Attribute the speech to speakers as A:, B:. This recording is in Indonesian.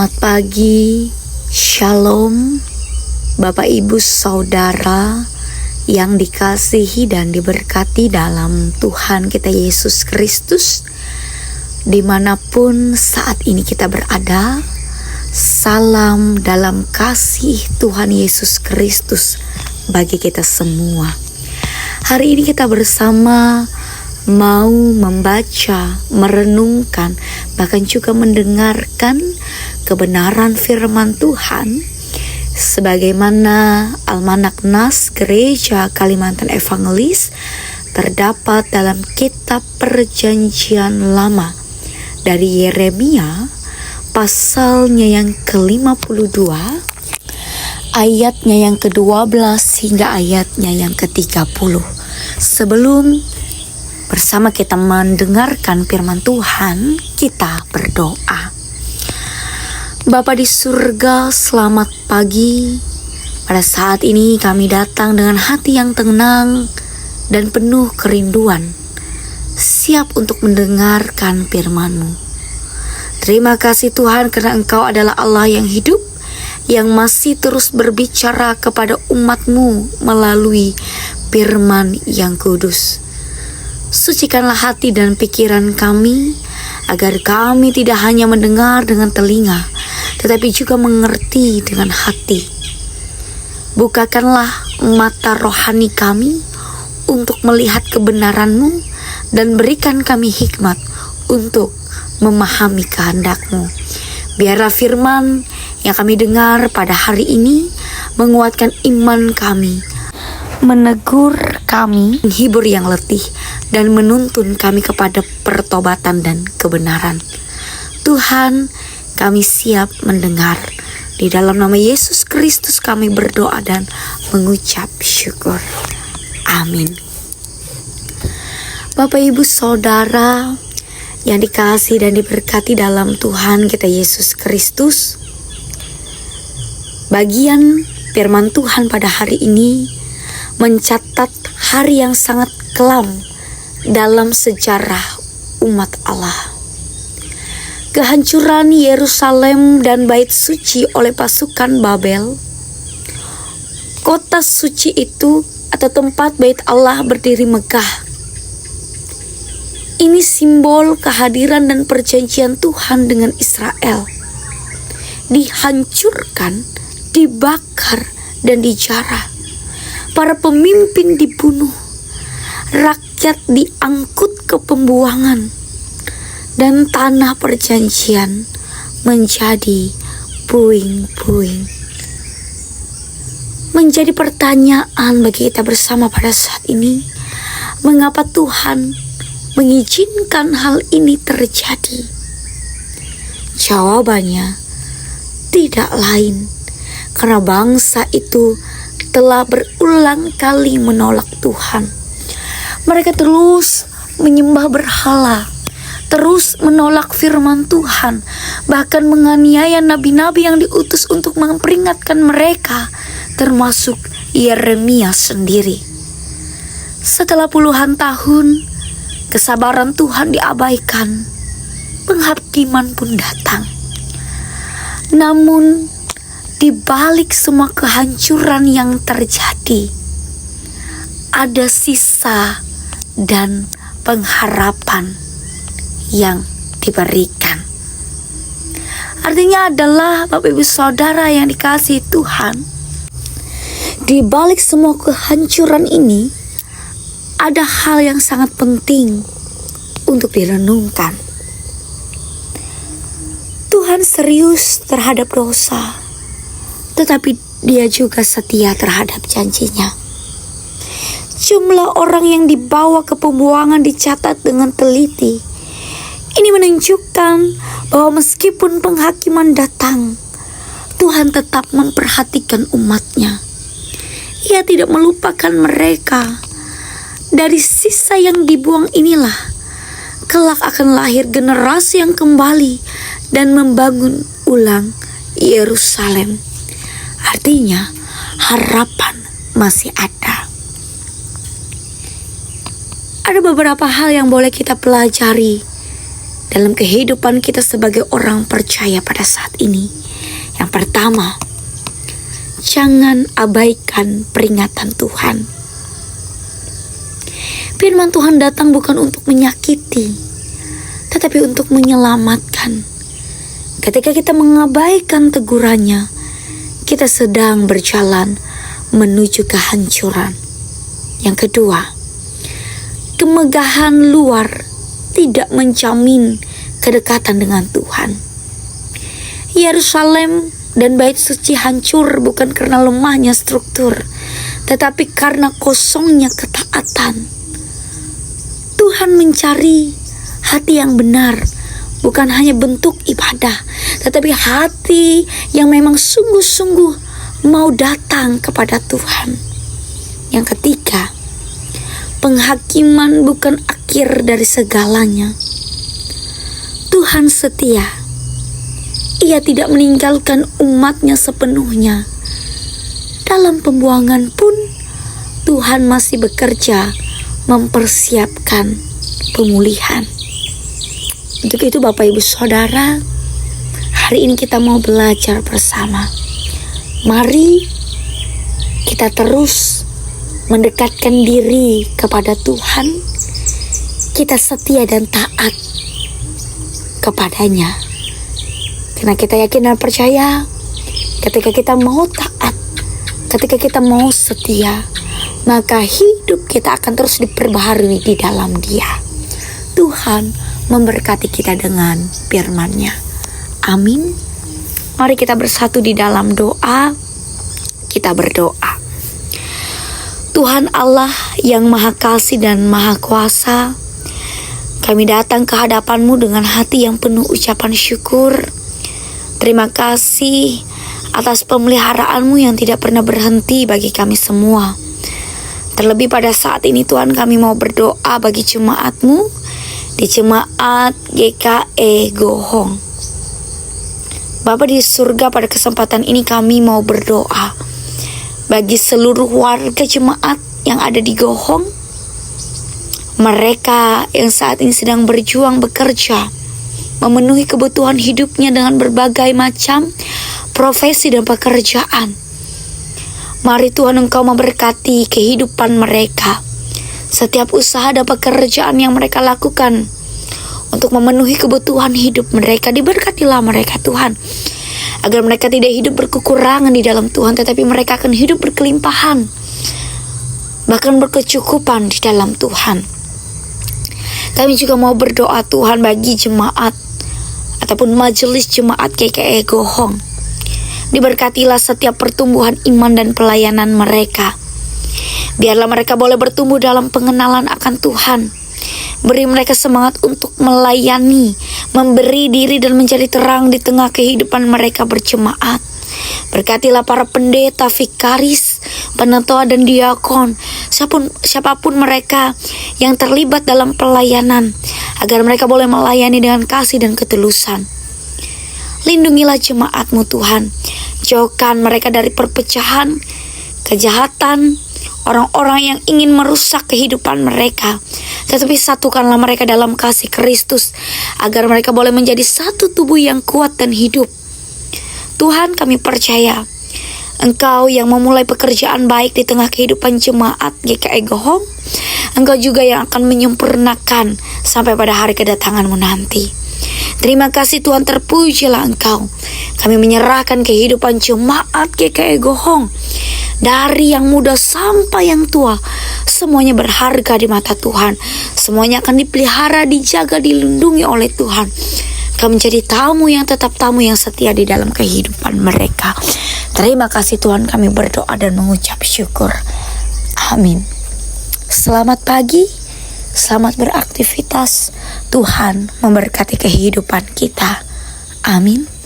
A: Selamat pagi, Shalom, Bapak Ibu Saudara yang dikasihi dan diberkati dalam Tuhan kita Yesus Kristus. Dimanapun saat ini kita berada, salam dalam kasih Tuhan Yesus Kristus bagi kita semua. Hari ini kita bersama mau membaca, merenungkan, bahkan juga mendengarkan kebenaran firman Tuhan sebagaimana Almanak Nas Gereja Kalimantan Evangelis terdapat dalam kitab Perjanjian Lama dari Yeremia pasalnya yang ke-52 ayatnya yang ke-12 hingga ayatnya yang ke-30. Sebelum bersama kita mendengarkan firman Tuhan, kita berdoa. Bapa di surga, selamat pagi. Pada saat ini kami datang dengan hati yang tenang dan penuh kerinduan, siap untuk mendengarkan firman-Mu. Terima kasih Tuhan karena Engkau adalah Allah yang hidup, yang masih terus berbicara kepada umat-Mu melalui firman yang kudus. Sucikanlah hati dan pikiran kami, agar kami tidak hanya mendengar dengan telinga, tetapi juga mengerti dengan hati. Bukakanlah mata rohani kami untuk melihat kebenaran-Mu, dan berikan kami hikmat untuk memahami kehendak-Mu. Biarlah firman yang kami dengar pada hari ini menguatkan iman kami, menegur kami, menghibur yang letih, dan menuntun kami kepada pertobatan dan kebenaran. Tuhan, kami siap mendengar. Di dalam nama Yesus Kristus kami berdoa dan mengucap syukur. Amin. Bapak Ibu Saudara yang dikasihi dan diberkati dalam Tuhan kita Yesus Kristus, bagian firman Tuhan pada hari ini mencatat hari yang sangat kelam dalam sejarah umat Allah. Kehancuran Yerusalem dan bait suci oleh pasukan Babel. Kota suci itu atau tempat bait Allah berdiri megah. Ini simbol kehadiran dan perjanjian Tuhan dengan Israel. Dihancurkan, dibakar, dan dijarah. Para pemimpin dibunuh, rakyat diangkut ke pembuangan, dan tanah perjanjian menjadi puing-puing. Menjadi pertanyaan bagi kita bersama pada saat ini, mengapa Tuhan mengizinkan hal ini terjadi? Jawabannya tidak lain karena bangsa itu telah berulang kali menolak Tuhan. Mereka terus menyembah berhala, terus menolak firman Tuhan, bahkan menganiaya nabi-nabi yang diutus untuk memperingatkan mereka, termasuk Yeremia sendiri. Setelah puluhan tahun, kesabaran Tuhan diabaikan, penghakiman pun datang. Namun, di balik semua kehancuran yang terjadi, ada sisa dan pengharapan yang diberikan. Artinya adalah Bapak Ibu Saudara yang dikasihi Tuhan, di balik semua kehancuran ini ada hal yang sangat penting untuk direnungkan. Tuhan serius terhadap dosa, tetapi Dia juga setia terhadap janjinya. Jumlah orang yang dibawa ke pembuangan dicatat dengan teliti. Ini menunjukkan bahwa meskipun penghakiman datang, Tuhan tetap memperhatikan umat-Nya. Ia tidak melupakan mereka. Dari sisa yang dibuang inilah, kelak akan lahir generasi yang kembali dan membangun ulang Yerusalem. Artinya, harapan masih ada. Ada beberapa hal yang boleh kita pelajari dalam kehidupan kita sebagai orang percaya pada saat ini. Yang pertama, jangan abaikan peringatan Tuhan. Firman Tuhan datang bukan untuk menyakiti, tetapi untuk menyelamatkan. Ketika kita mengabaikan tegurannya, kita sedang berjalan menuju kehancuran. Yang kedua, kemegahan luar tidak menjamin kedekatan dengan Tuhan. Yerusalem dan bait suci hancur bukan karena lemahnya struktur, tetapi karena kosongnya ketaatan. Tuhan mencari hati yang benar, bukan hanya bentuk ibadah, tetapi hati yang memang sungguh-sungguh mau datang kepada Tuhan. Yang ketiga, penghakiman bukan akhir dari segalanya. Tuhan setia. Ia tidak meninggalkan umatnya sepenuhnya. Dalam pembuangan pun, Tuhan masih bekerja mempersiapkan pemulihan. Untuk itu Bapak Ibu Saudara, hari ini kita mau belajar bersama. Mari kita terus mendekatkan diri kepada Tuhan. Kita setia dan taat kepadanya. Karena kita yakin dan percaya, ketika kita mau taat, ketika kita mau setia, maka hidup kita akan terus diperbaharui di dalam Dia. Tuhan memberkati kita dengan firman-Nya. Amin. Mari kita bersatu di dalam doa. Kita berdoa. Tuhan Allah yang Maha Kasih dan Maha Kuasa, kami datang ke hadapan-Mu dengan hati yang penuh ucapan syukur. Terima kasih atas pemeliharaan-Mu yang tidak pernah berhenti bagi kami semua. Terlebih pada saat ini Tuhan, kami mau berdoa bagi jemaat-Mu di jemaat GKE Gohong. Bapa di surga, pada kesempatan ini kami mau berdoa bagi seluruh warga jemaat yang ada di Gohong. Mereka yang saat ini sedang berjuang bekerja, memenuhi kebutuhan hidupnya dengan berbagai macam profesi dan pekerjaan. Mari Tuhan Engkau memberkati kehidupan mereka. Setiap usaha dan pekerjaan yang mereka lakukan untuk memenuhi kebutuhan hidup mereka, diberkatilah mereka Tuhan. Agar mereka tidak hidup berkekurangan di dalam Tuhan, tetapi mereka akan hidup berkelimpahan, bahkan berkecukupan di dalam Tuhan. Kami juga mau berdoa Tuhan bagi jemaat ataupun majelis jemaat GKE Gohong. Diberkatilah setiap pertumbuhan iman dan pelayanan mereka. Biarlah mereka boleh bertumbuh dalam pengenalan akan Tuhan. Beri mereka semangat untuk melayani, memberi diri dan menjadi terang di tengah kehidupan mereka berjemaat. Berkatilah para pendeta, vikaris, penatua dan diakon, siapapun mereka yang terlibat dalam pelayanan, agar mereka boleh melayani dengan kasih dan ketulusan. Lindungilah jemaat-Mu Tuhan. Jauhkan mereka dari perpecahan, kejahatan, orang-orang yang ingin merusak kehidupan mereka. Tetapi satukanlah mereka dalam kasih Kristus, agar mereka boleh menjadi satu tubuh yang kuat dan hidup. Tuhan, kami percaya Engkau yang memulai pekerjaan baik di tengah kehidupan jemaat GKE Gohong, Engkau juga yang akan menyempurnakan sampai pada hari kedatangan-Mu nanti. Terima kasih Tuhan, terpujilah Engkau. Kami menyerahkan kehidupan jemaat GKE Gohong, dari yang muda sampai yang tua, semuanya berharga di mata Tuhan. Semuanya akan dipelihara, dijaga, dilindungi oleh Tuhan. Kami menjadi tamu yang tetap tamu yang setia di dalam kehidupan mereka. Terima kasih Tuhan, kami berdoa dan mengucap syukur. Amin. Selamat pagi, selamat beraktivitas. Tuhan memberkati kehidupan kita. Amin.